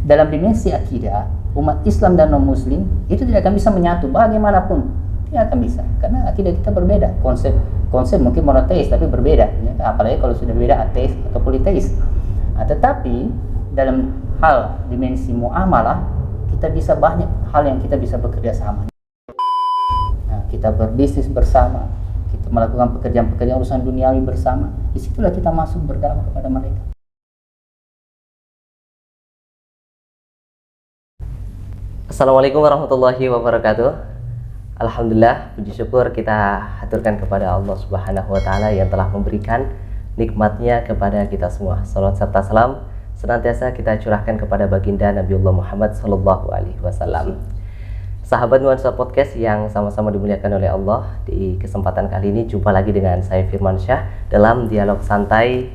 dalam dimensi akidah, umat Islam dan non Muslim itu tidak akan bisa menyatu bagaimanapun, tidak akan bisa, karena akidah kita berbeda, konsep mungkin monoteis tapi berbeda, ya. Apalagi kalau sudah beda ateis atau politeis. Nah, tetapi dalam hal dimensi muamalah kita bisa banyak hal yang kita bisa bekerja sama. Nah, kita berbisnis bersama, kita melakukan pekerjaan-pekerjaan urusan duniawi bersama, disitulah kita masuk berdakwah kepada mereka. Assalamualaikum warahmatullahi wabarakatuh. Alhamdulillah, puji syukur kita haturkan kepada Allah Subhanahu wa Ta'ala yang telah memberikan nikmatnya kepada kita semua. Salawat serta salam senantiasa kita curahkan kepada baginda Nabiullah Muhammad Sallallahu Alaihi Wasallam. Sahabat Nuansa Podcast yang sama-sama dimuliakan oleh Allah, di kesempatan kali ini jumpa lagi dengan saya Firmansyah dalam dialog santai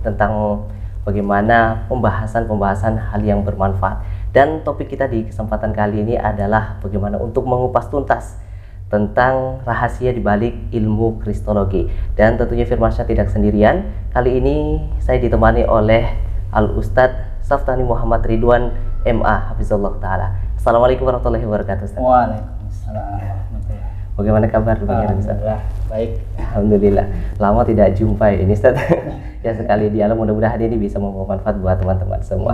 tentang bagaimana pembahasan hal yang bermanfaat. Dan topik kita di kesempatan kali ini adalah bagaimana untuk mengupas tuntas tentang rahasia di balik ilmu kristologi. Dan tentunya Firmansyah tidak sendirian. Kali ini saya ditemani oleh Al-Ustadz Saftani Muhammad Ridwan MA Hafizullah Ta'ala. Assalamualaikum warahmatullahi wabarakatuh, Ustaz. Waalaikumsalam. Bagaimana kabar? Alhamdulillah, baik. Alhamdulillah. Lama tidak jumpa ini, Ustaz. Ya, sekali dialog, mudah-mudahan ini bisa membawa manfaat buat teman-teman semua.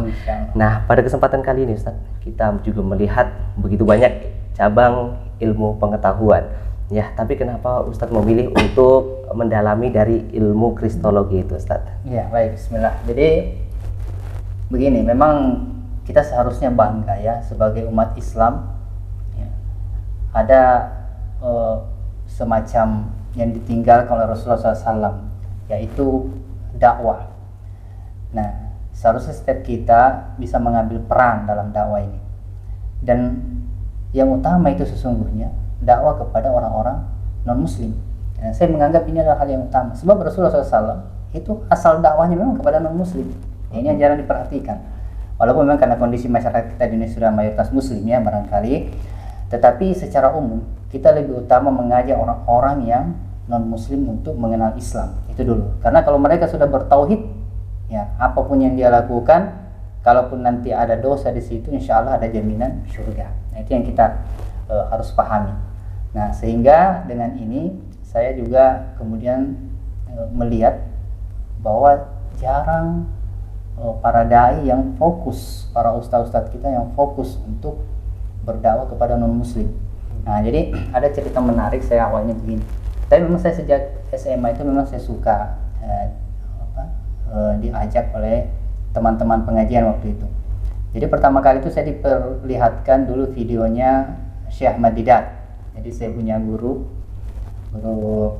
Nah, pada kesempatan kali ini, Ustaz, kita juga melihat begitu banyak cabang ilmu pengetahuan. Ya, tapi kenapa Ustaz memilih untuk mendalami dari ilmu kristologi itu, Ustaz? Ya, baik. Bismillah. Jadi begini, memang kita seharusnya bangga ya sebagai umat Islam. Ya, ada semacam yang ditinggalkan oleh Rasulullah SAW, yaitu dakwah. Nah, seharusnya setiap kita bisa mengambil peran dalam dakwah ini. Dan yang utama itu sesungguhnya dakwah kepada orang-orang non-muslim. Nah, saya menganggap ini adalah hal yang utama. Sebab Rasulullah SAW itu asal dakwahnya memang kepada non-muslim. Nah, ini yang jarang diperhatikan. Walaupun memang karena kondisi masyarakat kita di Indonesia sudah mayoritas muslim ya barangkali. Tetapi secara umum kita lebih utama mengajak orang-orang yang non-muslim untuk mengenal Islam, itu dulu. Karena kalau mereka sudah bertauhid, ya apapun yang dia lakukan, kalaupun nanti ada dosa di situ, insya Allah ada jaminan surga. Nah, itu yang kita harus pahami. Nah, sehingga dengan ini saya juga kemudian melihat bahwa jarang para dai yang fokus, para ustadz-ustadz kita yang fokus untuk berdakwah kepada non-muslim. Nah, jadi ada cerita menarik saya awalnya begini. Tapi memang saya sejak SMA itu memang saya suka diajak oleh teman-teman pengajian waktu itu. Jadi pertama kali itu saya diperlihatkan dulu videonya Syekh Ahmad Didat. Jadi saya punya guru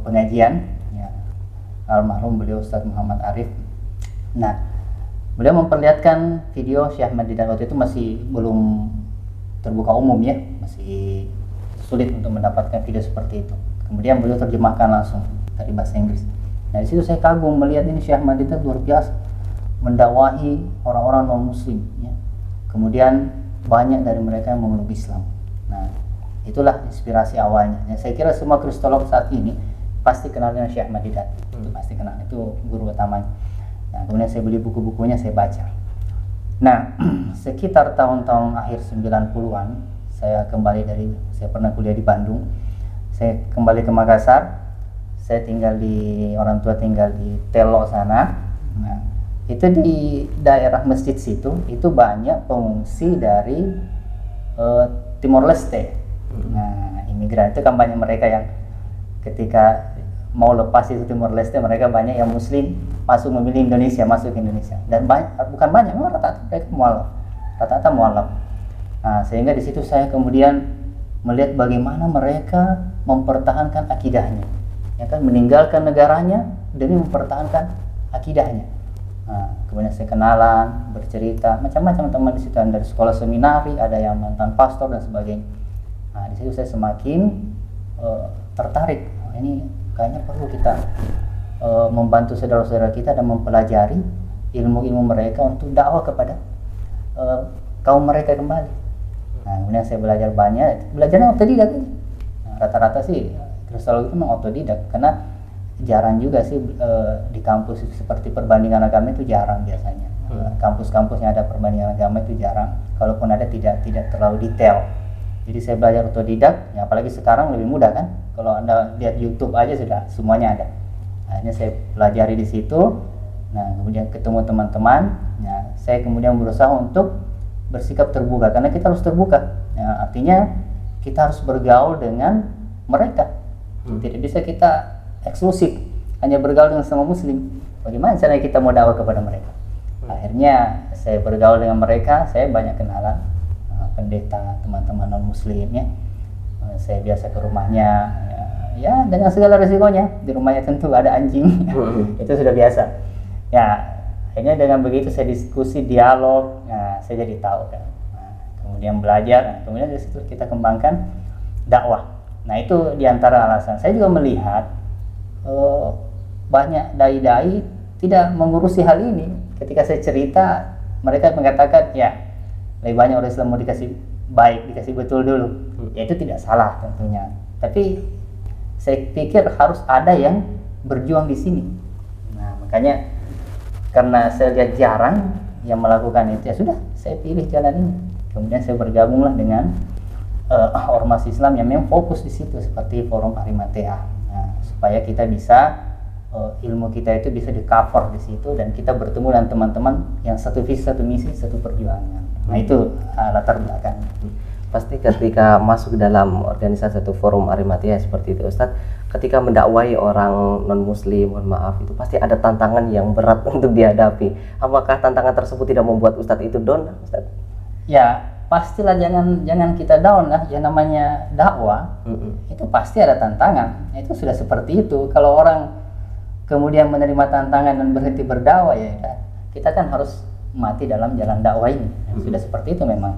pengajian, ya, almarhum beliau Ustadz Muhammad Arif. Nah, beliau memperlihatkan video Syekh Ahmad Didat waktu itu masih belum terbuka umum ya, masih sulit untuk mendapatkan video seperti itu. Kemudian beliau terjemahkan langsung dari bahasa Inggris. Nah, di situ saya kagum melihat ini Syekh Ahmad Didat luar biasa mendakwahi orang-orang non-muslim ya. Kemudian banyak dari mereka yang memeluk Islam. Nah, itulah inspirasi awalnya. Ya, saya kira semua kristolog saat ini pasti kenal dengan Syekh Ahmad Didat. Itu pasti kenal, itu guru utamanya. Nah, kemudian saya beli buku-bukunya, saya baca. Nah, sekitar tahun-tahun akhir 90-an, saya pernah kuliah di Bandung. Saya kembali ke Makassar. Saya orang tua tinggal di Telo sana. Nah, itu di daerah masjid situ, itu banyak pengungsi dari Timor Leste. Nah, imigran itu kan banyak mereka yang ketika mau lepas itu Timor Leste, mereka banyak yang muslim memilih Indonesia, masuk ke Indonesia. Dan bukan banyak, memang rata-rata mereka mualaf. Nah, sehingga di situ saya kemudian melihat bagaimana mereka mempertahankan akidahnya, ya kan, meninggalkan negaranya demi mempertahankan akidahnya. Nah, kemudian saya kenalan, bercerita, macam-macam teman di situ, dari sekolah seminari, ada yang mantan pastor dan sebagainya. Nah, di situ saya semakin tertarik. Ini kayaknya perlu kita membantu saudara-saudara kita dan mempelajari ilmu-ilmu mereka untuk dakwah kepada kaum mereka kembali. Nah, kemudian saya belajarnya otodidak. Nah, rata-rata sih kristologi itu memang otodidak, karena jarang juga sih di kampus seperti perbandingan agama itu jarang biasanya. Kampus-kampus yang ada perbandingan agama itu jarang, kalaupun ada tidak terlalu detail. Jadi saya belajar otodidak, ya apalagi sekarang lebih mudah kan, kalau Anda lihat YouTube aja sudah semuanya ada. Akhirnya saya pelajari di situ. Nah kemudian ketemu teman-teman, ya saya kemudian berusaha untuk bersikap terbuka, karena kita harus terbuka, ya, artinya kita harus bergaul dengan mereka. Tidak bisa kita eksklusif hanya bergaul dengan sama muslim. Bagaimana caranya kita mau dakwah kepada mereka? Akhirnya saya bergaul dengan mereka, saya banyak kenalan pendeta, teman-teman non muslim ya. Saya biasa ke rumahnya, ya dengan segala resikonya. Di rumahnya tentu ada anjing, itu sudah biasa. Ya akhirnya dengan begitu saya diskusi, dialog, nah, saya jadi tahu kan. Nah, kemudian belajar, nah, kemudian dari situ kita kembangkan dakwah. Nah itu diantara alasan. Saya juga melihat banyak dai-dai tidak mengurusi hal ini. Ketika saya cerita, mereka mengatakan ya lebih banyak orang Islam mau dikasih baik, dikasih betul dulu. Ya itu tidak salah tentunya. Tapi saya pikir harus ada yang berjuang di sini. Nah makanya karena saya lihat jarang yang melakukan itu, ya sudah saya pilih jalan ini. Kemudian saya bergabunglah dengan ormas Islam yang memang fokus di situ, seperti Forum Arimatea. Nah, supaya kita bisa ilmu kita itu bisa di cover di situ, dan kita bertemu dengan teman-teman yang satu visi, satu misi, satu perjuangan. Nah itu latar belakang. Pasti ketika masuk dalam organisasi atau Forum Arimatea seperti itu Ustadz, ketika mendakwai orang non muslim, mohon maaf, itu pasti ada tantangan yang berat untuk dihadapi. Apakah tantangan tersebut tidak membuat Ustadz itu down, Ustadz? Ya pastilah, jangan kita down lah. Yang namanya dakwah itu pasti ada tantangan. Itu sudah seperti itu. Kalau orang kemudian menerima tantangan dan berhenti berdakwah, ya kita kan harus mati dalam jalan dakwah ini. Sudah seperti itu memang.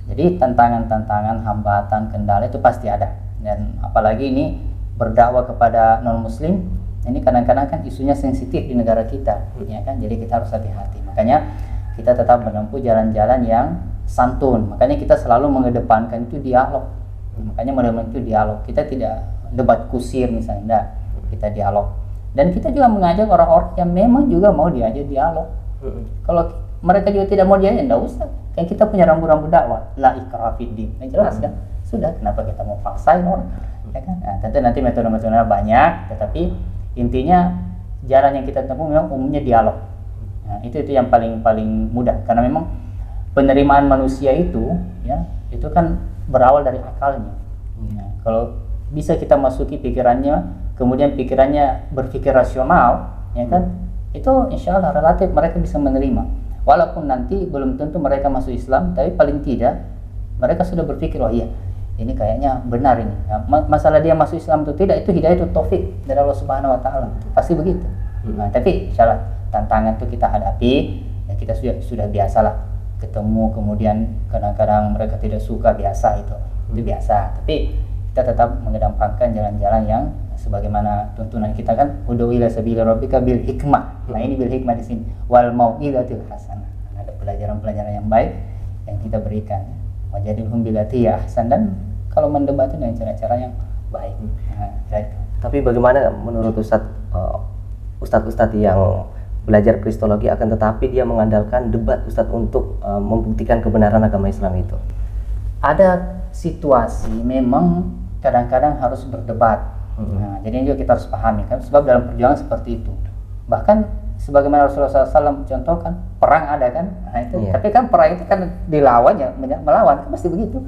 Jadi tantangan-tantangan, hambatan, kendala itu pasti ada. Dan apalagi ini berdakwah kepada non muslim, ini kadang-kadang kan isunya sensitif di negara kita, ya kan. Jadi kita harus hati-hati. Makanya kita tetap menempuh jalan-jalan yang santun. Makanya kita selalu mengedepankan itu dialog. Makanya mengedepankan itu dialog. Kita tidak debat kusir misalnya, enggak. Kita dialog. Dan kita juga mengajak orang-orang yang memang juga mau diajak dialog. Kalau mereka juga tidak mau diajak, enggak usah. Kan kita punya rambu-rambu dakwah, la ikraha fid din. Nah, jelas kan? Sudah, kenapa kita mau paksain orang? Ya kan? Nah, tentu nanti metode-metode banyak, tetapi intinya jalan yang kita tempuh memang umumnya dialog. Nah, itu yang paling mudah, karena memang penerimaan manusia itu ya, itu kan berawal dari akalnya. Nah, kalau bisa kita masuki pikirannya, kemudian pikirannya berpikir rasional, ya kan? Itu insya Allah relatif mereka bisa menerima. Walaupun nanti belum tentu mereka masuk Islam, tapi paling tidak mereka sudah berpikir, oh iya, ini kayaknya benar ini. Nah, masalah dia masuk Islam itu tidak, itu hidayah, itu taufik dari Allah Subhanahu Wa Taala, pasti begitu. Nah, tapi insya Allah tantangan itu kita hadapi, ya kita sudah biasalah ketemu, kemudian kadang-kadang mereka tidak suka, biasa itu biasa. Tapi kita tetap mengedepankan jalan-jalan yang sebagaimana tuntunan kita kan, ud'u ila sabili rabbika bil hikmah. Nah ini bil hikmah di sini, wal mau'izatil hasanah. Ada pelajaran-pelajaran yang baik yang kita berikan. Wajadilhum billati ahsan, dan kalau mendebat dengan cara-cara yang baik. Nah, tapi bagaimana menurut Ustadz yang belajar kristologi akan tetapi dia mengandalkan debat Ustadz untuk membuktikan kebenaran agama Islam itu? Ada situasi memang kadang-kadang harus berdebat. Nah, jadi juga kita harus pahami kan, sebab dalam perjuangan seperti itu. Bahkan sebagaimana Rasulullah SAW contohkan, perang ada kan, nah itu. Tapi kan perang itu kan dilawan ya, melawan kan pasti begitu.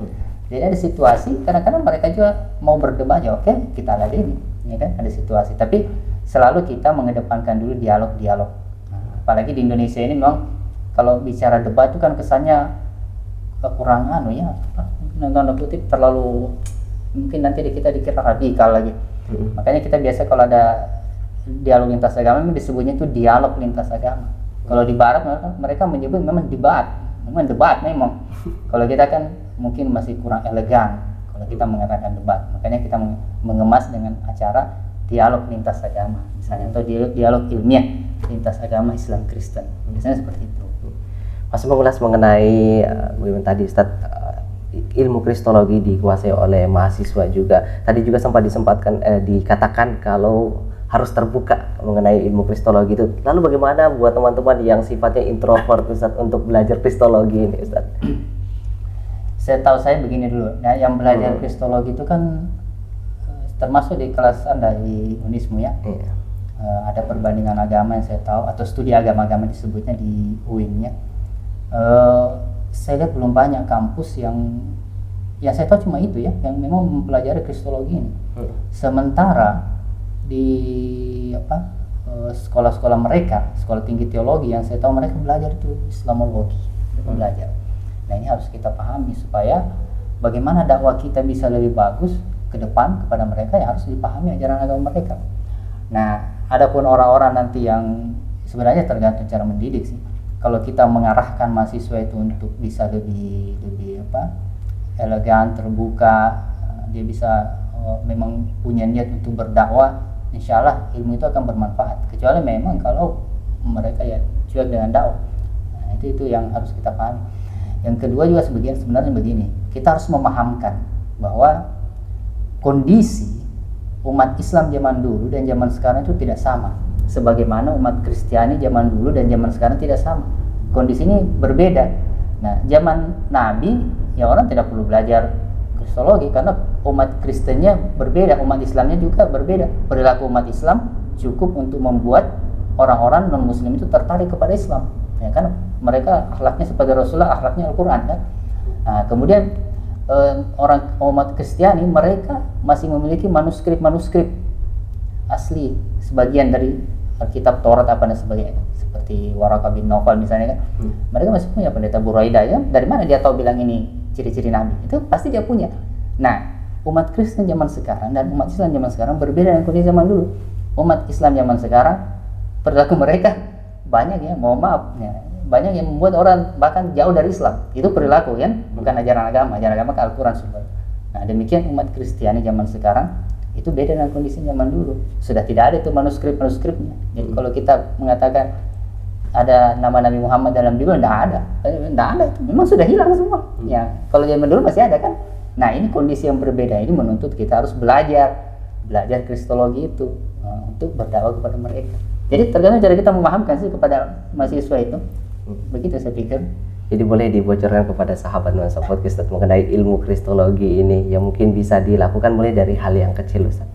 Jadi ada situasi kadang-kadang mereka juga mau berdebat, ya oke, kita ladeni, ya kan, ada situasi. Tapi selalu kita mengedepankan dulu dialog. Nah, apalagi di Indonesia ini memang kalau bicara debat itu kan kesannya kekurangan, ya, tanda kutip terlalu, mungkin nanti kita dikira radikal lagi. Makanya kita biasa kalau ada dialog lintas agama disebutnya itu dialog lintas agama. Kalau di barat mereka menyebut memang debat memang. Kalau kita kan mungkin masih kurang elegan kalau kita mengatakan debat. Makanya kita mengemas dengan acara dialog lintas agama, misalnya, atau dialog ilmiah lintas agama Islam Kristen. Biasanya seperti itu. Masih mengulas mengenai bagaimana tadi Ustadz, ilmu kristologi dikuasai oleh mahasiswa juga. Tadi juga sempat dikatakan kalau harus terbuka mengenai ilmu kristologi itu. Lalu bagaimana buat teman-teman yang sifatnya introvert Ustaz untuk belajar kristologi ini Ustaz? Setahu saya begini dulu, nah, yang belajar kristologi itu kan termasuk di kelas Anda di Unismu ya. Ada perbandingan agama yang saya tahu, atau studi agama-agama disebutnya di UIN ya. Saya lihat belum banyak kampus yang saya tahu cuma itu ya, yang memang mempelajari kristologi ini. Sementara di sekolah-sekolah mereka, sekolah tinggi teologi yang saya tahu mereka belajar itu Islamologi, belajar. Nah ini harus kita pahami supaya bagaimana dakwah kita bisa lebih bagus ke depan kepada mereka, yang harus dipahami ajaran agama mereka. Nah, adapun orang-orang nanti yang sebenarnya tergantung cara mendidik sih. Kalau kita mengarahkan mahasiswa itu untuk bisa lebih elegan, terbuka, dia bisa memang punya niat untuk berdakwah, insya Allah ilmu itu akan bermanfaat. Kecuali memang kalau mereka ya cuek dengan dakwah. Nah, itu yang harus kita pahami. Yang kedua juga sebenarnya begini, kita harus memahamkan bahwa kondisi umat Islam zaman dulu dan zaman sekarang itu tidak sama. Sebagaimana umat Kristiani zaman dulu dan zaman sekarang tidak sama. Kondisi ini berbeda. Nah, zaman Nabi ya orang tidak perlu belajar kristologi karena umat Kristennya berbeda, umat Islamnya juga berbeda. Perilaku umat Islam cukup untuk membuat orang-orang non-muslim itu tertarik kepada Islam. Ya kan mereka akhlaknya seperti Rasulullah, akhlaknya Al-Quran kan. Nah, kemudian orang umat Kristiani mereka masih memiliki manuskrip asli sebagian dari Alkitab Taurat apa dan sebagainya, seperti Waraqah bin Nawfal misalnya kan. Mereka masih punya pendeta Buraidah ya. Dari mana dia tahu bilang ini ciri-ciri Nabi? Itu pasti dia punya. Nah, umat Kristen zaman sekarang dan umat Islam zaman sekarang berbeda dengan kondisi zaman dulu. Umat Islam zaman sekarang perilaku mereka banyak ya, mohon maaf ya, banyak yang membuat orang bahkan jauh dari Islam. Itu perilaku kan, bukan ajaran agama ke Al-Quran sumber. Nah, demikian umat Kristiani zaman sekarang itu beda dengan kondisi zaman dulu. Sudah tidak ada itu manuskripnya. Jadi kalau kita mengatakan ada nama Nabi Muhammad dalam Bible, tidak ada itu. Memang sudah hilang semua. Ya, kalau zaman dulu masih ada kan. Nah, ini kondisi yang berbeda ini menuntut kita harus belajar kristologi itu untuk berdakwah kepada mereka. Jadi tergantung cara kita memahamkan sih kepada mahasiswa itu. Begitu saya pikir. Jadi boleh dibocorkan kepada sahabat nuansa podcast mengenai ilmu kristologi ini yang mungkin bisa dilakukan mulai dari hal yang kecil Ustaz.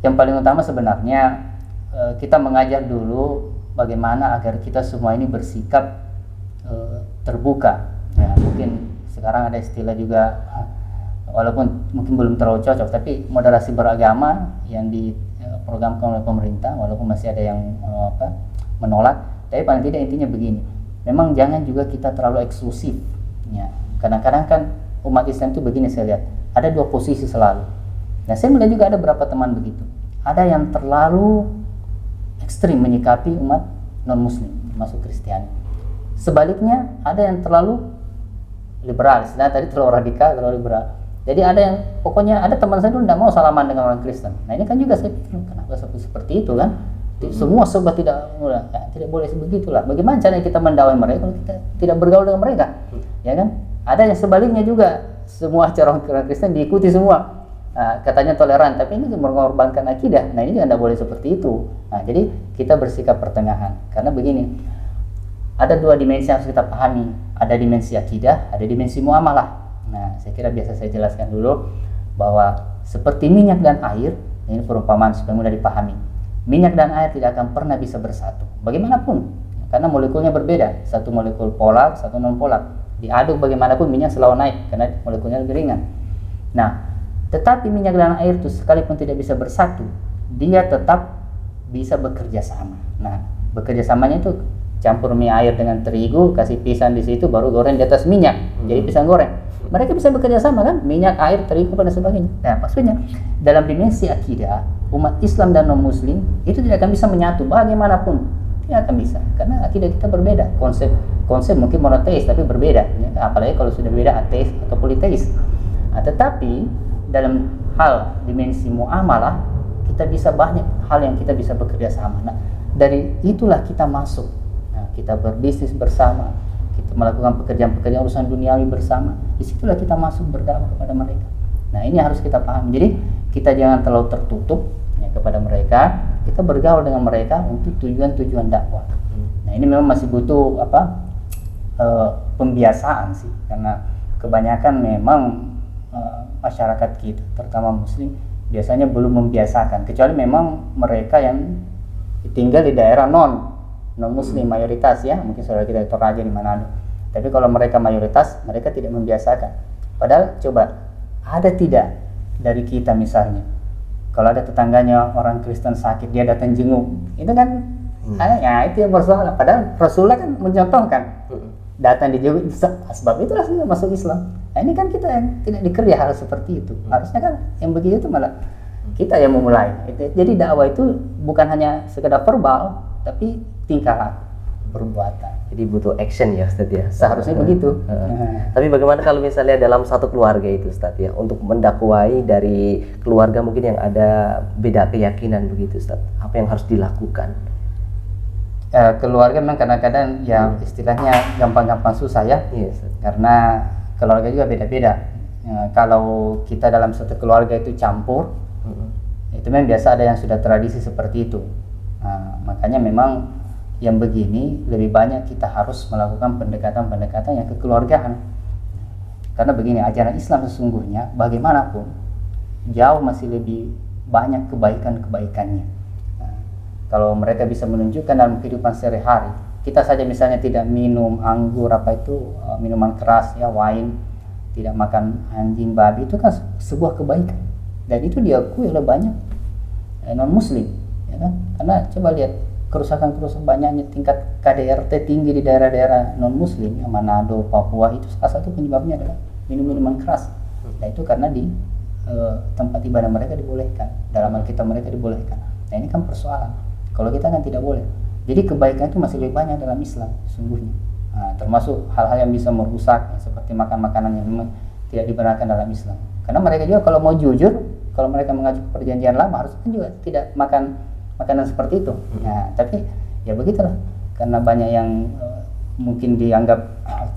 Yang paling utama sebenarnya kita mengajar dulu bagaimana agar kita semua ini bersikap terbuka. Ya, mungkin sekarang ada istilah juga walaupun mungkin belum terlalu cocok, tapi moderasi beragama yang diprogramkan oleh pemerintah, walaupun masih ada yang menolak, tapi paling tidak intinya begini, memang jangan juga kita terlalu eksklusif ya. Kadang-kadang kan umat Islam itu begini, saya lihat ada dua posisi selalu. Nah, saya melihat juga ada beberapa teman begitu, ada yang terlalu ekstrim menyikapi umat non-muslim termasuk Kristiani, sebaliknya ada yang terlalu liberal, nah tadi terlalu radikal, terlalu liberal. Jadi ada yang pokoknya ada teman saya dulu tidak mau salaman dengan orang Kristen. Nah ini kan juga saya pikir kenapa seperti itu kan? Semua serba tidak boleh sebegitulah. Bagaimana caranya kita mendakwai mereka kalau kita tidak bergaul dengan mereka? Ya kan? Ada yang sebaliknya juga, semua cara orang Kristen diikuti semua. Nah, katanya toleran, tapi ini mengorbankan akidah. Nah ini juga tidak boleh seperti itu. Nah jadi kita bersikap pertengahan. Karena begini, ada dua dimensi yang harus kita pahami. Ada dimensi akidah, ada dimensi muamalah. Nah saya kira biasa saya jelaskan dulu bahwa seperti minyak dan air, ini perumpamaan supaya mudah dipahami. Minyak dan air tidak akan pernah bisa bersatu bagaimanapun karena molekulnya berbeda, satu molekul polar, satu non polar. Diaduk bagaimanapun minyak selalu naik karena molekulnya lebih ringan. Nah, tetapi minyak dan air itu sekalipun tidak bisa bersatu, dia tetap bisa bekerja sama. Nah, bekerja samanya itu campur mie air dengan terigu, kasih pisang di situ, baru goreng di atas minyak, jadi pisang goreng. Mereka bisa bekerja sama kan, minyak, air, terigu dan sebagainya. Nah, maksudnya dalam dimensi akidah, umat Islam dan non-Muslim itu tidak akan bisa menyatu bagaimanapun, tidak akan bisa, karena akidah kita berbeda. Konsep mungkin monoteis tapi berbeda, ya. Apalagi kalau sudah berbeda ateis atau politeis. Nah, tetapi dalam hal dimensi muamalah kita bisa banyak hal yang kita bisa bekerja sama. Nah, dari itulah kita masuk. Nah, kita berbisnis bersama, kita melakukan pekerjaan-pekerjaan urusan duniawi bersama. Disitulah kita masuk berdakwah kepada mereka. Nah, ini harus kita pahami. Jadi kita jangan terlalu tertutup ya, kepada mereka, kita bergaul dengan mereka untuk tujuan-tujuan dakwah. Nah ini memang masih butuh pembiasaan sih, karena kebanyakan memang masyarakat kita, terutama Muslim, biasanya belum membiasakan, kecuali memang mereka yang tinggal di daerah non Muslim mayoritas ya, mungkin saudara kita di Toraja di Manado. Tapi kalau mereka mayoritas, mereka tidak membiasakan. Padahal coba ada tidak dari kita misalnya, kalau ada tetangganya orang Kristen sakit, dia datang jenguk, itu kan ya itu yang bersoal. Padahal Rasulullah kan mencontohkan datang dijenguk, sebab itulah sudah masuk Islam. Nah ini kan kita yang tidak dikerja hal seperti itu. Harusnya kan yang begitu itu malah kita yang memulai. Jadi dakwah itu bukan hanya sekedar verbal, tapi tingkah laku, perbuatan. Jadi butuh action ya Ustadz ya. Seharusnya begitu. Tapi bagaimana kalau misalnya dalam satu keluarga itu Ustadz ya, untuk mendakwai dari keluarga mungkin yang ada beda keyakinan begitu Ustadz, apa yang harus dilakukan? Keluarga memang kadang-kadang ya istilahnya gampang-gampang susah ya. Yes. Karena keluarga juga beda-beda. Kalau kita dalam satu keluarga itu campur, itu memang biasa ada yang sudah tradisi seperti itu. Makanya memang yang begini lebih banyak kita harus melakukan pendekatan-pendekatan yang kekeluargaan. Karena begini, ajaran Islam sesungguhnya bagaimanapun jauh masih lebih banyak kebaikan-kebaikannya. Kalau mereka bisa menunjukkan dalam kehidupan sehari-hari, kita saja misalnya tidak minum anggur minuman keras ya, wine, tidak makan anjing babi, itu kan sebuah kebaikan, dan itu diakui oleh banyak non muslim ya kan. Karena coba lihat kerusakan banyaknya tingkat KDRT tinggi di daerah-daerah non muslim ya, Manado, Papua, itu salah satu penyebabnya adalah minuman keras. Nah itu karena di tempat ibadah mereka dibolehkan, dalam Alkitab mereka dibolehkan. Nah ini kan persoalan, kalau kita kan tidak boleh. Jadi kebaikan itu masih lebih banyak dalam Islam sungguhnya. Termasuk hal-hal yang bisa merusak ya, seperti makan makanan yang memang tidak dibenarkan dalam Islam. Karena mereka juga kalau mau jujur, kalau mereka mengacu perjanjian lama, harusnya juga tidak makan makanan seperti itu. Nah, tapi ya begitulah, karena banyak yang mungkin dianggap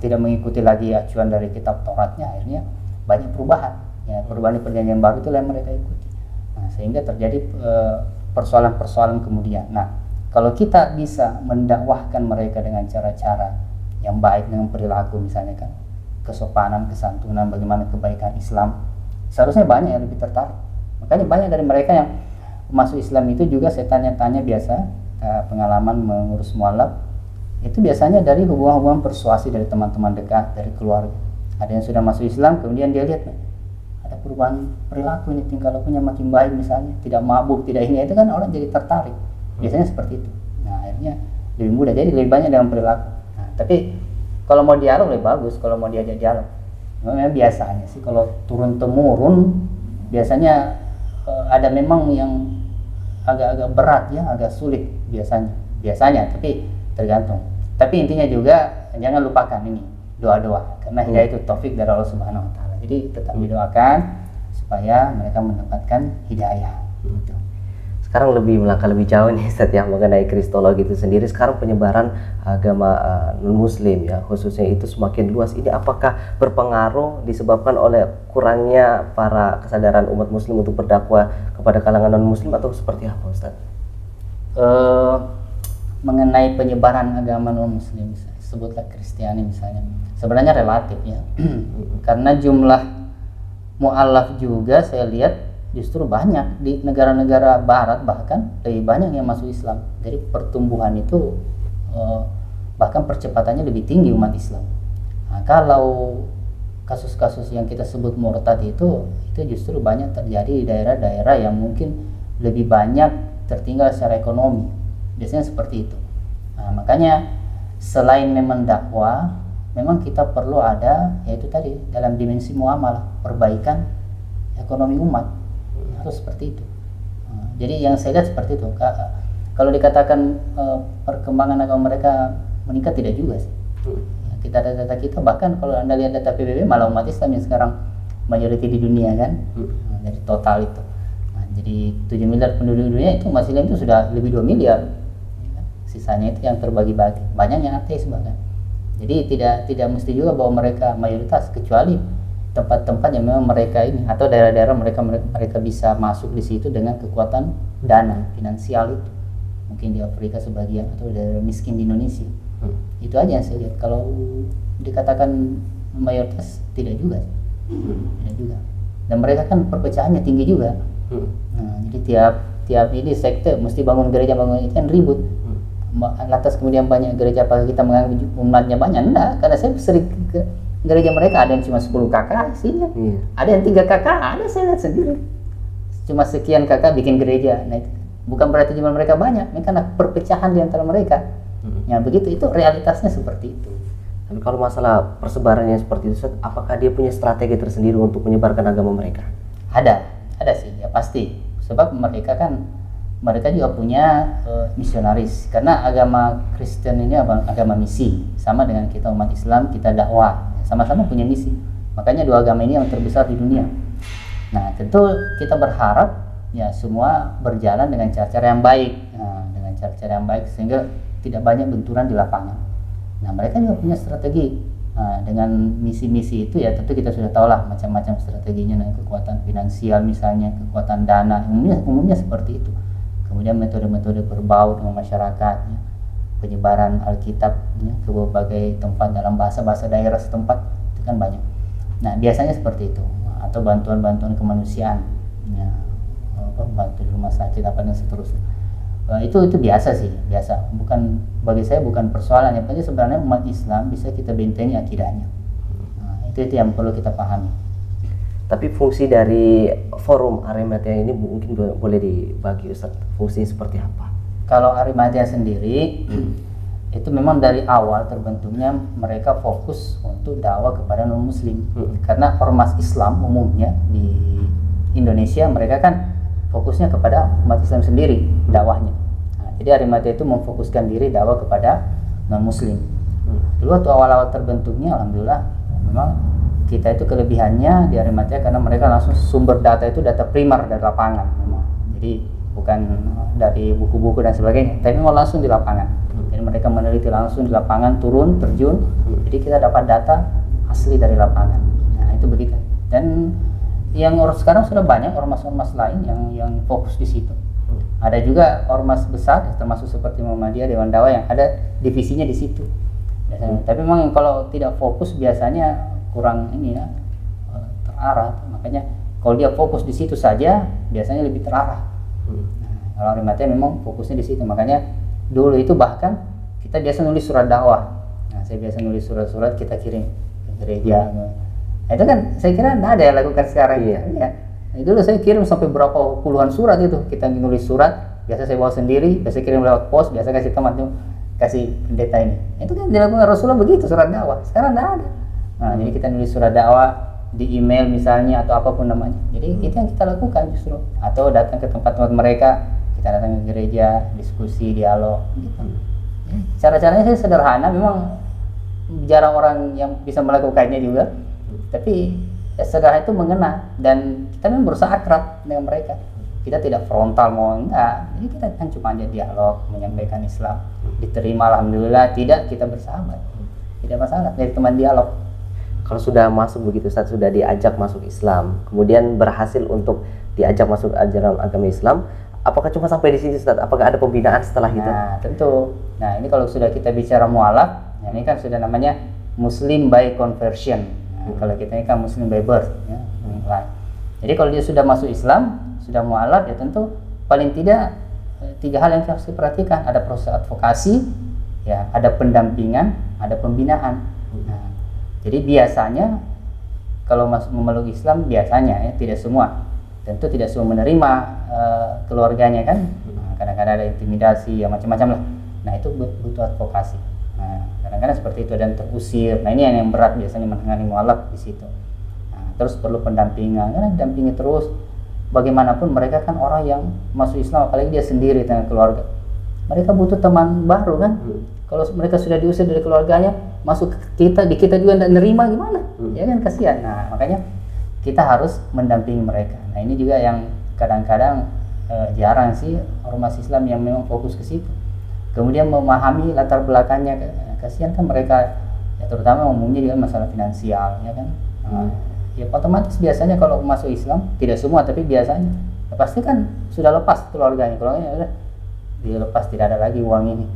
tidak mengikuti lagi acuan dari kitab Tauratnya, akhirnya banyak perubahan. Ya, perubahan di perjanjian baru itu yang mereka ikuti. Nah, sehingga terjadi persoalan-persoalan kemudian. Nah, kalau kita bisa mendakwahkan mereka dengan cara-cara yang baik, dengan perilaku misalnya kan, kesopanan, kesantunan, bagaimana kebaikan Islam, seharusnya banyak yang lebih tertarik. Makanya banyak dari mereka yang masuk Islam itu juga saya tanya-tanya biasa, pengalaman mengurus mualaf itu biasanya dari hubungan-hubungan persuasi dari teman-teman dekat, dari keluarga. Ada yang sudah masuk Islam, kemudian dia lihat ada perubahan perilaku ini, tingkah lakunya makin baik misalnya, tidak mabuk, tidak ini, itu kan orang jadi tertarik. Biasanya seperti itu. Nah akhirnya lebih mudah, jadi lebih banyak dalam perilaku. Nah, tapi kalau mau dialog lebih bagus, kalau mau diajak dialog. Memang biasanya sih kalau turun temurun biasanya ada memang yang agak-agak berat ya, agak sulit biasanya, tapi tergantung. Tapi intinya juga jangan lupakan ini doa-doa, karena hidayah itu taufik dari Allah Subhanahu Wa Taala. Jadi tetap didoakan supaya mereka mendapatkan hidayah. Gitu. Sekarang lebih melangkah lebih jauh nih Ustaz ya, mengenai kristologi itu sendiri. Sekarang penyebaran agama non-muslim ya, khususnya itu semakin luas. Ini apakah berpengaruh disebabkan oleh kurangnya para kesadaran umat muslim untuk berdakwah kepada kalangan non-muslim, atau seperti apa Ustaz? Mengenai penyebaran agama non-muslim, sebutlah Kristiani misalnya, sebenarnya relatif ya. Karena jumlah mu'alaf juga saya lihat justru banyak di negara-negara barat, bahkan lebih banyak yang masuk Islam. Jadi pertumbuhan itu bahkan percepatannya lebih tinggi umat Islam. Nah, kalau kasus-kasus yang kita sebut murtad itu justru banyak terjadi di daerah-daerah yang mungkin lebih banyak tertinggal secara ekonomi. Biasanya seperti itu. Nah, makanya selain memang dakwah, memang kita perlu ada, yaitu tadi dalam dimensi muamalah, perbaikan ekonomi umat. Harus seperti itu. Jadi yang saya lihat seperti itu. Kalau dikatakan perkembangan agama mereka meningkat, tidak juga sih. Kita ada data kita, bahkan kalau Anda lihat data PBB, malah umat Islam yang sekarang mayoriti di dunia kan, dari total itu. Nah, jadi 7 miliar penduduk dunia itu umat Islam itu sudah lebih 2 miliar. Sisanya itu yang terbagi-bagi. Banyak yang ateis bahkan. Jadi tidak mesti juga bahwa mereka mayoritas, kecuali tempat-tempat yang memang mereka ini atau daerah-daerah mereka bisa masuk di situ dengan kekuatan dana finansial itu, mungkin di Afrika sebagian atau daerah miskin di Indonesia. Itu aja yang saya lihat. Kalau dikatakan mayoritas tidak juga, tidak juga. Dan mereka kan perpecahannya tinggi juga. Nah, jadi tiap ini sekte mesti bangun gereja, bangun itu kan ribut. Lantas kemudian banyak gereja, apakah kita menganggap umatnya banyak? Enggak, karena saya sering ke gereja mereka, ada yang cuma 10 kakak isinya, ada yang 3 kakak, ada saya lihat sendiri cuma sekian kakak bikin gereja. Nah, itu bukan berarti jumlah mereka banyak, ini karena perpecahan di antara mereka. Ya begitu, itu realitasnya seperti itu. Tapi kalau masalah persebarannya seperti itu, Ustaz, apakah dia punya strategi tersendiri untuk menyebarkan agama mereka? Ada sih, ya pasti. Sebab mereka juga punya misionaris, karena agama Kristen ini agama misi, sama dengan kita umat Islam, kita dakwah, sama-sama punya misi. Makanya dua agama ini yang terbesar di dunia. Nah, tentu kita berharap ya semua berjalan dengan cara-cara yang baik, dengan cara-cara yang baik sehingga tidak banyak benturan di lapangan. Nah, mereka juga punya strategi. Dengan misi-misi itu ya tentu kita sudah tahu lah macam-macam strateginya, dengan kekuatan finansial misalnya, kekuatan dana, umumnya seperti itu. Kemudian metode-metode berbaur dengan masyarakat, ya, penyebaran Alkitab ya, ke berbagai tempat dalam bahasa-bahasa daerah setempat, itu kan banyak. Nah, biasanya seperti itu, atau bantuan-bantuan kemanusiaan, ya, bantu di rumah sakit apa dan seterusnya. Itu biasa sih, biasa. Bagi saya bukan persoalan. Yang penting sebenarnya umat Islam bisa kita bentengi akidahnya. Nah, itu yang perlu kita pahami. Tapi fungsi dari forum Arimatea ini mungkin boleh dibagi, Ustaz, fungsinya seperti apa? Kalau Arimatea sendiri itu memang dari awal terbentuknya mereka fokus untuk dakwah kepada non muslim. Karena ormas Islam umumnya di Indonesia mereka kan fokusnya kepada umat Islam sendiri dakwahnya. Nah, jadi Arimatea itu memfokuskan diri dakwah kepada non muslim. Dulu waktu awal-awal terbentuknya, alhamdulillah memang kita itu kelebihannya di Arimatea karena mereka langsung sumber data itu data primer dari lapangan memang. Jadi bukan dari buku-buku dan sebagainya, tapi memang langsung di lapangan. Jadi mereka meneliti langsung di lapangan, turun, terjun. Jadi kita dapat data asli dari lapangan. Nah, itu begitu. Dan yang sekarang sudah banyak ormas-ormas lain yang fokus di situ. Ada juga ormas besar termasuk seperti Muhammadiyah, Dewan Dakwah yang ada divisinya di situ. Tapi memang kalau tidak fokus biasanya kurang terarah. Makanya kalau dia fokus di situ saja biasanya lebih terarah. Kalau Arimatea memang fokusnya di situ. Makanya dulu itu bahkan kita biasa nulis surat dakwah. Nah, saya biasa nulis surat-surat kita kirim ke gereja. Nah, itu kan saya kira tidak ada yang lakukan sekarang. Ya. Nah, dulu saya kirim sampai berapa puluhan surat itu. Kita nulis surat, biasa saya bawa sendiri, biasa kirim lewat pos, biasa kasih teman tuh, kasih pendeta ini. Itu kan dilakukan Rasulullah begitu, surat dakwah. Sekarang tidak ada. Nah, jadi kita nulis surat dakwah di email misalnya atau apapun namanya. Jadi itu yang kita lakukan justru. Atau datang ke tempat-tempat mereka, kita datang ke gereja, diskusi, dialog gitu. Cara-caranya sih sederhana, memang jarang orang yang bisa melakukannya juga. Tapi sederhana itu mengena, dan kita memang berusaha akrab dengan mereka. Kita tidak frontal mau enggak, jadi kita kan cuma aja dialog, menyampaikan Islam, diterima alhamdulillah, tidak kita bersahabat, tidak masalah, dari teman dialog. Kalau sudah masuk begitu, Ustaz, sudah diajak masuk Islam, kemudian berhasil untuk diajak masuk ajaran agama Islam, apakah cuma sampai di sini, Ustaz? Apakah ada pembinaan setelah itu? Nah, tentu. Nah, ini kalau sudah kita bicara mualaf, ini kan sudah namanya Muslim by conversion. Kalau kita ini kan Muslim by birth, ya. Jadi kalau dia sudah masuk Islam, sudah mualaf, ya tentu paling tidak 3 hal yang harus diperhatikan. Ada proses advokasi, ya, ada pendampingan, ada pembinaan. Nah, jadi biasanya kalau memeluk Islam biasanya, ya, tidak semua, tentu tidak semua menerima keluarganya kan. Nah, kadang-kadang ada intimidasi, ya macam-macam lah. Nah, itu butuh advokasi. Nah, kadang-kadang seperti itu dan terusir. Nah, ini yang berat biasanya menangani mualaf di situ. Nah, terus perlu pendampingan, karena dampingi terus. Bagaimanapun mereka kan orang yang masuk Islam, apalagi dia sendiri dengan keluarga. Mereka butuh teman baru kan. Kalau mereka sudah diusir dari keluarganya, masuk ke kita, di kita juga tidak nerima gimana? Ya kan, kasihan. Nah, makanya kita harus mendampingi mereka. Nah, ini juga yang kadang-kadang jarang sih ormas Islam yang memang fokus ke situ. Kemudian memahami latar belakangnya, kasihan kan mereka, ya, terutama umumnya juga masalah finansial, ya kan. ya otomatis biasanya kalau masuk Islam, tidak semua tapi biasanya ya pasti kan sudah lepas keluarganya udah dia lepas, tidak ada lagi uang ini,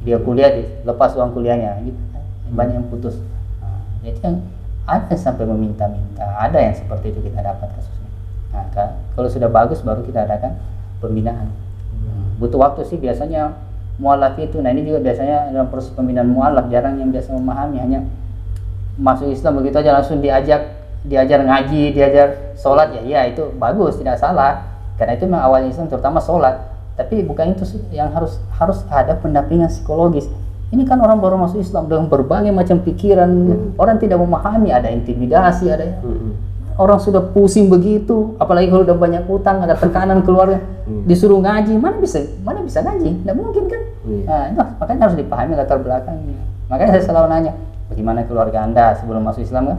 dia kuliah lepas uang kuliahnya gitu. Banyak yang putus. Nah, itu yang ada yang sampai meminta-minta, ada yang seperti itu kita dapat kasusnya. Nah, kalau sudah bagus baru kita adakan pembinaan. Butuh waktu sih biasanya mualaf itu. Nah ini juga biasanya dalam proses pembinaan mualaf jarang yang biasa memahami, hanya masuk Islam begitu aja langsung diajar ngaji, diajar sholat, ya itu bagus, tidak salah, karena itu memang awalnya Islam terutama sholat. Tapi bukan itu yang harus ada pendampingan psikologis. Ini kan orang baru masuk Islam dengan berbagai macam pikiran, orang tidak memahami, ada intimidasi, ada orang sudah pusing begitu, apalagi kalau udah banyak utang, ada tekanan keluarga, disuruh ngaji, mana bisa ngaji, tidak mungkin kan. Nah, makanya harus dipahami latar belakangnya. Makanya saya selalu nanya, bagaimana keluarga Anda sebelum masuk Islam kan?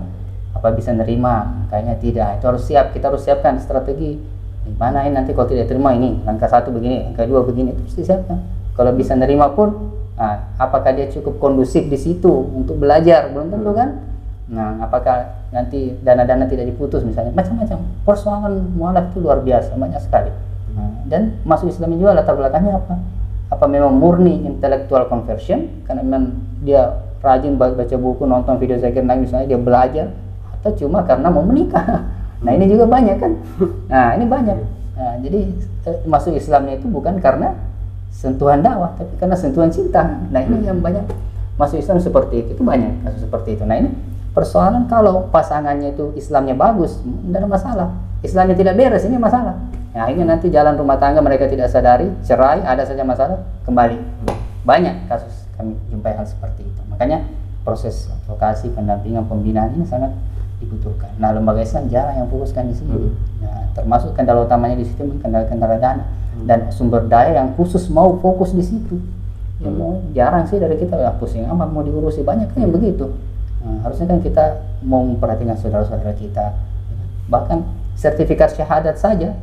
Apa bisa nerima? Kayaknya tidak. Itu harus siap, kita harus siapkan strategi. Gimana ini nanti kalau tidak terima, ini langkah 1 begini, langkah 2 begini, itu harus disiapkan. Kalau bisa nerima pun, apakah dia cukup kondusif di situ untuk belajar? Belum tentu kan. Nah, apakah nanti dana-dana tidak diputus misalnya, macam-macam. Persoalan mualaf itu luar biasa, banyak sekali. Dan masuk Islam juga latar belakangnya apa? Apa memang murni intellectual conversion, karena memang dia rajin baca buku, nonton video Zakir Naik misalnya, dia belajar, atau cuma karena mau menikah. Nah ini juga banyak kan. Nah ini banyak. Nah, jadi masuk Islamnya itu bukan karena sentuhan dakwah, tapi karena sentuhan cinta. Nah ini yang banyak masuk Islam seperti itu banyak kasus seperti itu. Nah ini persoalan kalau pasangannya itu Islamnya bagus, tidak ada masalah. Islamnya tidak beres, ini masalah. Nah akhirnya nanti jalan rumah tangga mereka tidak sadari, cerai, ada saja masalah, kembali. Banyak kasus kami jumpai hal seperti itu. Makanya proses advokasi, pendampingan, pembinaan ini sangat dibutuhkan. Nah lembaga Islam jarang yang fokuskan di sini. Nah, termasuk kendala utamanya di situ kendala dana dan sumber daya yang khusus mau fokus di situ. Ya, jarang sih dari kita, ya pusing amat mau diurusi, banyak kan yang begitu. Nah, harusnya kan kita mau memperhatikan saudara-saudara kita. Bahkan sertifikat syahadat saja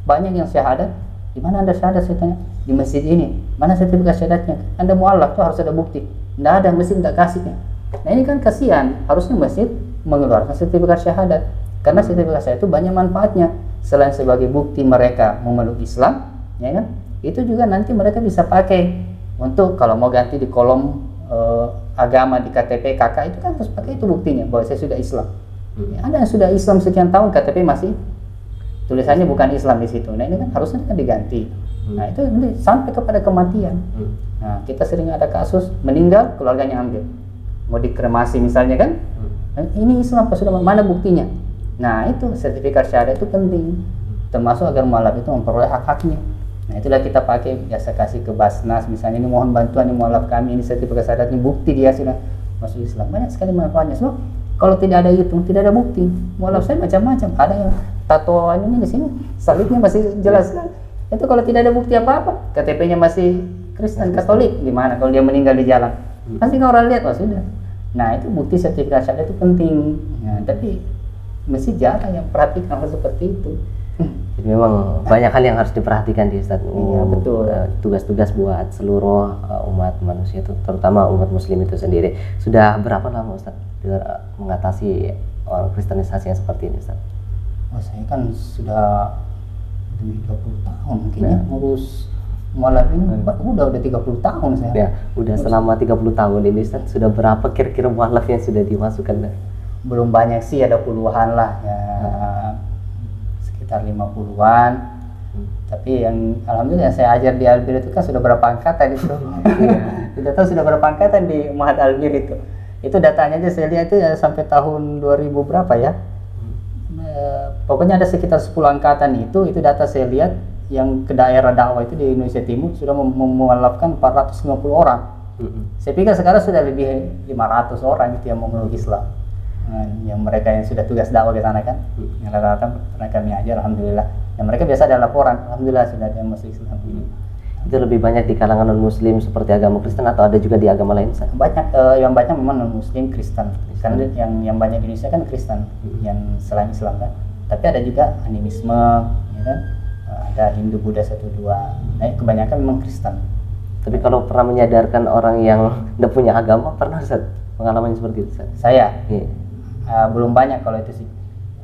banyak yang syahadat. Di mana Anda syahadat? Saya tanya, di masjid ini. Mana sertifikat syahadatnya? Anda mualaf tuh harus ada bukti. Tidak ada, masjid tidak kasihnya. Nah ini kan kasihan, harusnya masjid mengeluarkan sertifikat syahadat, karena sertifikat syahadat itu banyak manfaatnya. Selain sebagai bukti mereka memeluk Islam, ya kan, itu juga nanti mereka bisa pakai untuk kalau mau ganti di kolom agama di KTP KK, itu kan harus pakai itu buktinya bahwa saya sudah Islam. Ya, ada yang sudah Islam sekian tahun KTP masih tulisannya bukan Islam di situ. Nah ini kan harusnya kan diganti. Nah itu sampai kepada kematian. Nah kita sering ada kasus meninggal keluarganya ambil, mau dikremasi misalnya kan. Ini Islam apa sudah, mana buktinya? Nah itu sertifikat syahadat itu penting, termasuk agar mualaf itu memperoleh hak-haknya. Nah itulah kita pakai, biasa kasih ke Basnas misalnya, ini mohon bantuan ini mualaf kami, ini sertifikat syahadat, ini bukti dia sudah masuk Islam. Banyak sekali manfaatnya. So kalau tidak ada itu, tidak ada bukti, mualaf saya macam-macam. Ada yang tatoan ini di sini, salibnya masih jelas kan? Itu kalau tidak ada bukti apa-apa, KTP-nya masih Kristen Katolik, gimana kalau dia meninggal di jalan? Pasti kan orang lihat, wah sudah. Nah itu bukti sertifikat syahadat itu penting. Nah, tapi mesti jarang yang perhatikan hal seperti itu. Jadi memang banyak hal yang harus diperhatikan di Ustaz. Iya betul. Tugas-tugas buat seluruh umat manusia itu, terutama umat Muslim itu sendiri. Sudah berapa lama Ustaz mengatasi orang kristenisasi yang seperti ini Ustaz? Oh saya kan sudah lebih 20 tahun kayaknya ngurus mualaf ini. Udah 30 tahun saya. Ya, udah selama 30 tahun ini Ustaz, sudah berapa kira-kira mualaf yang sudah dimasukkan? Belum banyak sih, ada puluhan lah ya, sekitar 50-an. Tapi yang alhamdulillah saya ajar di Albir itu kan sudah berapa angkatan itu. Tidak tahu sudah berapa angkatan di Mahat Albir itu. Itu datanya aja saya lihat itu ya sampai tahun 2000 berapa ya. Pokoknya ada sekitar 10 angkatan itu data saya lihat yang ke daerah dakwah itu di Indonesia Timur sudah memualafkan 450 orang. Saya pikir sekarang sudah lebih 500 orang itu yang memeluk Islam. Yang mereka yang sudah tugas dakwah ke sana kan, yang rata-rata pernah kami ajar, alhamdulillah. Yang mereka biasa ada laporan, alhamdulillah sudah ada yang masuk Islam ini. Itu lebih banyak di kalangan non Muslim seperti agama Kristen atau ada juga di agama lain? Banyak, yang banyak memang non Muslim Kristen. Karena yang banyak di Indonesia kan Kristen, yang selain Islam kan. Tapi ada juga animisme, ya kan? Ada Hindu, Buddha 1-2. Nah, kebanyakan memang Kristen. Tapi kalau pernah menyadarkan orang yang tidak punya agama, pernah Ustaz pengalaman seperti itu Ustaz? Saya? Belum banyak kalau itu sih.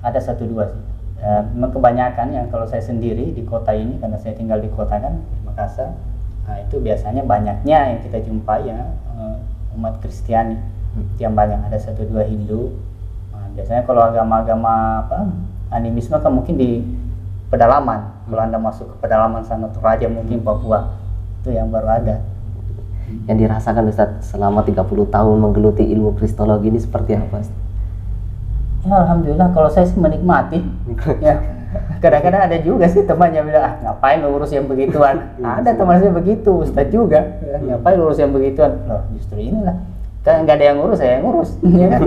ada satu dua sih. Memang kebanyakan yang kalau saya sendiri di kota ini, karena saya tinggal di kota kan di Makassar, nah itu biasanya banyaknya yang kita jumpai ya umat Kristiani yang banyak, ada satu dua Hindu. Nah, biasanya kalau agama-agama apa animisme kan mungkin di pedalaman, kalau Anda masuk ke pedalaman sana Toraja mungkin Papua itu yang baru ada. Yang dirasakan Ustadz selama 30 tahun menggeluti ilmu kristologi ini seperti apa? Ya alhamdulillah kalau saya sih menikmati. Ya kadang-kadang ada juga sih teman yang bilang ngapain lu urus yang begituan. Ada teman saya begitu, Ustadz juga. Ngapain lu urus yang begituan? Loh justru inilah kan nggak ada yang ngurus, saya yang ngurus. Ya kan?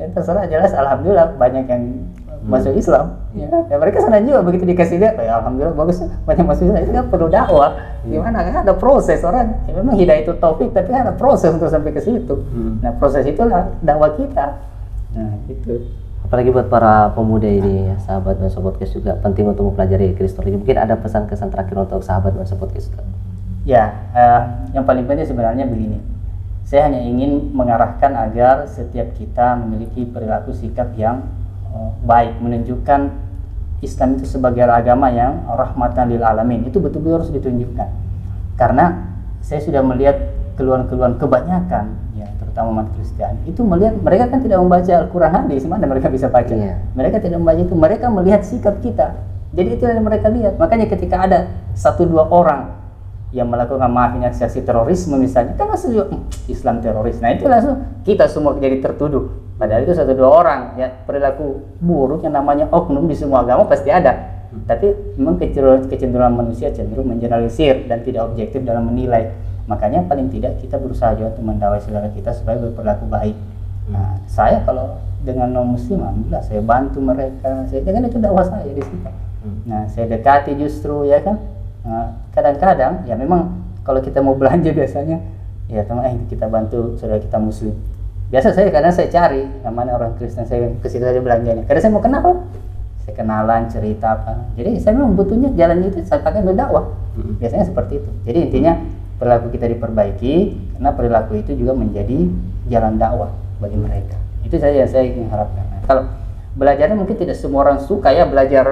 Ya, terserah, jelas alhamdulillah banyak yang masuk Islam. Ya, ya mereka senang juga begitu dikasih lihat, ya alhamdulillah bagus banyak masuk Islam. Itu kan perlu dakwah. Gimana kan ada proses orang. Ya, memang hidayah itu taufik, tapi ada proses untuk sampai ke situ. Nah proses itulah dakwah kita. Nah, gitu. Apalagi buat para pemuda ini, sahabat Nuansa Podcast juga penting untuk mempelajari kristologi. Mungkin ada pesan-kesan terakhir untuk sahabat Nuansa Podcast. Ya, yang paling penting sebenarnya begini. Saya hanya ingin mengarahkan agar setiap kita memiliki perilaku sikap yang baik, menunjukkan Islam itu sebagai agama yang rahmatan lil alamin. Itu betul-betul harus ditunjukkan. Karena saya sudah melihat keluhan-keluhan kebanyakan terutama umat Kristiani itu melihat mereka kan tidak membaca Al-Quran hadis, mana mereka bisa baca. Mereka tidak membaca itu, mereka melihat sikap kita. Jadi itu yang mereka lihat. Makanya ketika ada satu dua orang yang melakukan aksi terorisme misalnya, kan langsung Islam teroris. Nah itu langsung kita semua jadi tertuduh. Padahal itu satu dua orang ya, perilaku buruk yang namanya oknum di semua agama pasti ada. Tapi memang kecenderungan manusia cenderung mengeneralisir dan tidak objektif dalam menilai. Makanya paling tidak kita berusaha juga untuk mendakwahi saudara kita supaya berperilaku baik. Nah, saya kalau dengan non muslim, alhamdulillah saya bantu mereka. Saya dengan itu dakwah saya di situ. Nah, saya dekati justru ya kan. Nah, kadang-kadang ya memang kalau kita mau belanja biasanya ya teman kita bantu saudara kita muslim. Biasa saya kadang saya cari namanya orang Kristen, saya ke situ saja belanjanya. Kadang saya mau kenal, saya kenalan cerita apa. Jadi saya memang butuhnya jalan itu saya pakai berdakwah. Biasanya seperti itu. Jadi intinya perilaku kita diperbaiki karena perilaku itu juga menjadi jalan dakwah bagi mereka. Itu saja yang saya ingin harapkan. Nah, kalau belajarnya mungkin tidak semua orang suka ya belajar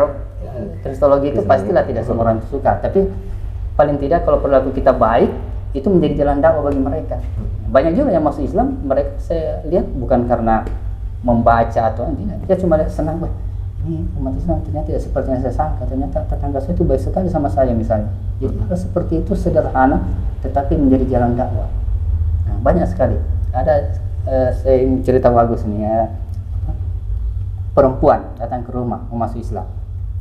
kristologi itu pastilah tidak semua orang suka. Tapi paling tidak kalau perilaku kita baik itu menjadi jalan dakwah bagi mereka. Banyak juga yang masuk Islam mereka saya lihat bukan karena membaca atau tidak. Dia cuma senang ini umat Islam ternyata tidak seperti yang saya sangka, ternyata tetangga saya itu baik sekali sama saya misalnya. Jadi hal seperti itu sederhana tetapi menjadi jalan dakwah. Nah, banyak sekali. Ada saya cerita bagus nih ya. Perempuan datang ke rumah mau masuk Islam.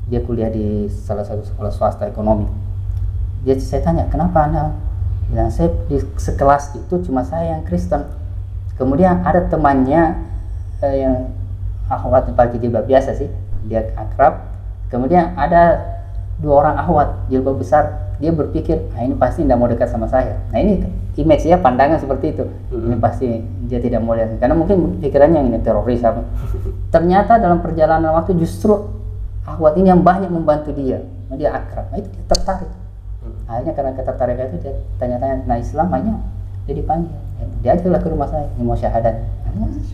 Dia kuliah di salah satu sekolah swasta ekonomi. Saya tanya, "Kenapa Anda?" Dan saya di sekelas itu cuma saya yang Kristen. Kemudian ada temannya yang akhwat pakai jilbab biasa sih. Dia akrab. Kemudian ada dua orang akhwat jilbab besar. Dia berpikir, ini pasti tidak mau dekat sama saya. Nah ini image ya, pandangan seperti itu. Ini pasti dia tidak mau lihat. Karena mungkin pikirannya ini teroris apa. Ternyata dalam perjalanan waktu justru akhwat ini yang banyak membantu dia. Dia akrab. Nah itu dia tertarik. Akhirnya karena ketertarikan itu dia tanya-tanya, nah Islam hanya dia dipanggil. Dia ajaklah ke rumah saya, ini mau syahadat.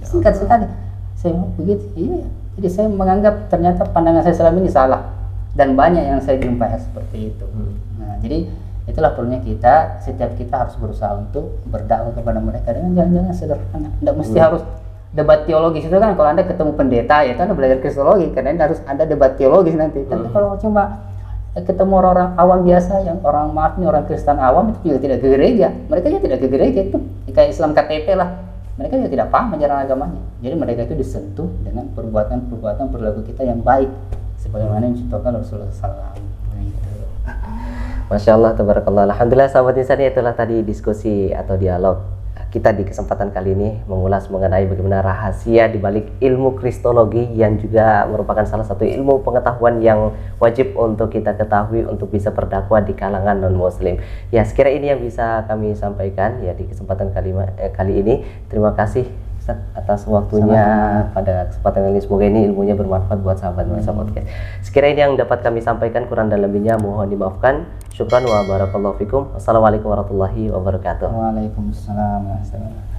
Singkat sekali. Saya mau begitu. Iya. Jadi saya menganggap ternyata pandangan saya selama ini salah. Dan banyak yang saya jumpai seperti itu. Nah, jadi itulah perlunya kita, setiap kita harus berusaha untuk berdakwah kepada mereka dengan jalan-jalan sederhana. Tidak mesti harus debat teologis itu kan, kalau Anda ketemu pendeta ya itu Anda belajar kristologi, karena harus ada debat teologis nanti. Tapi kalau cuma ketemu orang-orang awam biasa, yang orang orang Kristen awam itu juga tidak ke gereja. Mereka juga tidak ke gereja itu kayak Islam KTP lah. Mereka juga tidak paham ajaran agamanya. Jadi mereka itu disentuh dengan perbuatan perilaku kita yang baik. Sebagaimana yang dicontohkan Rasulullah SAW. Masya Allah, tabarakallah. Alhamdulillah sahabat Insani, itulah tadi diskusi atau dialog kita di kesempatan kali ini mengulas mengenai bagaimana rahasia di balik ilmu kristologi yang juga merupakan salah satu ilmu pengetahuan yang wajib untuk kita ketahui untuk bisa berdakwah di kalangan non-muslim. Ya, sekira ini yang bisa kami sampaikan ya di kesempatan kali ini. Terima kasih Ustaz atas waktunya pada kesempatan ini. Semoga ini ilmunya bermanfaat buat sahabat Nuansa Podcast. Sekira ini yang dapat kami sampaikan, kurang dan lebihnya mohon dimaafkan. Syukran wa barakallahu fikum. Wassalamualaikum warahmatullahi wabarakatuh. Waalaikumsalam warahmatullahi wabarakatuh.